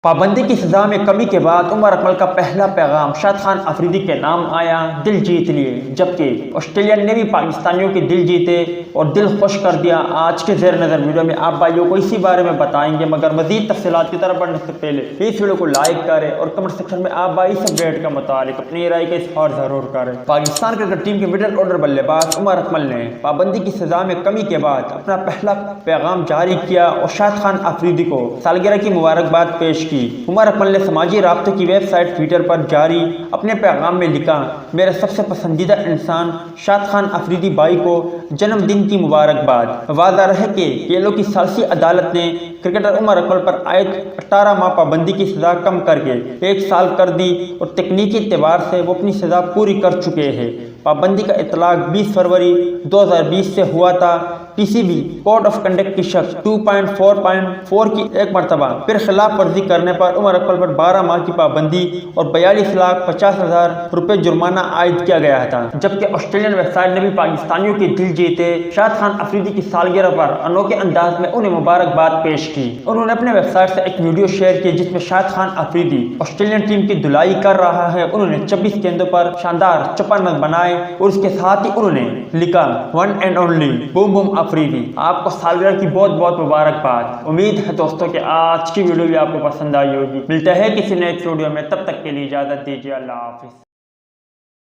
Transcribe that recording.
पाबंदी की सजा में कमी के बाद उमर अकमल का पहला पैगाम शाद खान अफरीदी के नाम आया, दिल जीत लिए। जबकि ऑस्ट्रेलियन ने भी पाकिस्तानियों के दिल जीते और दिल खुश कर दिया। आज के ज़ेर नज़र वीडियो में आप भाइयों को इसी बारे में बताएंगे, मगर मजीद तफसीलात की तरफ बढ़ने से पहले इस वीडियो को लाइक करें और कमेंट सेक्शन में आप भाई इस अपडेट का मुतालिक अपनी राय का इज़हार ज़रूर करें। पाकिस्तान क्रिकेट टीम के मिडल ऑर्डर बल्लेबाज उमर अकमल ने पाबंदी की सजा में कमी के बाद अपना पहला पैगाम जारी किया और शाद खान अफरीदी को सालगिरह की मुबारकबाद पेश की। उमर अकमल ने समाजी राब्ते की वेबसाइट ट्विटर पर जारी अपने पैगाम में लिखा, मेरे सबसे पसंदीदा इंसान शाद खान अफरीदी भाई को जन्मदिन की मुबारकबाद। वाज़ा रहे कि खेलों की सालसी अदालत ने क्रिकेटर उमर अकमल पर आयद 18 माह पाबंदी की सज़ा कम करके 1 साल कर दी और तकनीकी एतबार से वो अपनी सज़ा पूरी कर चुके हैं। पाबंदी का इतलाक 20 फरवरी 2020 से हुआ था। पीसीबी कोड ऑफ कंडक्ट की शक्ल 2.4.4 की एक मरतबा फिर खिलाफ वर्जी करने पर उमर अकमल पर 12 माह की पाबंदी और 42,50,000 रुपये जुर्माना आयद किया गया था। जबकि ऑस्ट्रेलियन वेबसाइट ने भी पाकिस्तानियों के दिल जीते शाद खान अफरीदी की सालगिरह पर अनोखे अंदाज में उन्हें मुबारकबाद पेश की। उन्होंने अपने वेबसाइट से एक वीडियो शेयर की जिसमें शाद खान अफरीदी ऑस्ट्रेलियन टीम की धुलाई कर रहा है। उन्होंने 26 गेंदों पर शानदार 54 रन बनाए और उसके साथ ही उन्होंने लिखा, one and only boom boom Afridi. आपको सालगिरह की बहुत बहुत मुबारकबाद। उम्मीद है दोस्तों कि आज की वीडियो भी आपको पसंद आई होगी। मिलता है किसी नेक्स्ट वीडियो में, तब तक के लिए इजाजत दीजिए। अल्लाह हाफिज।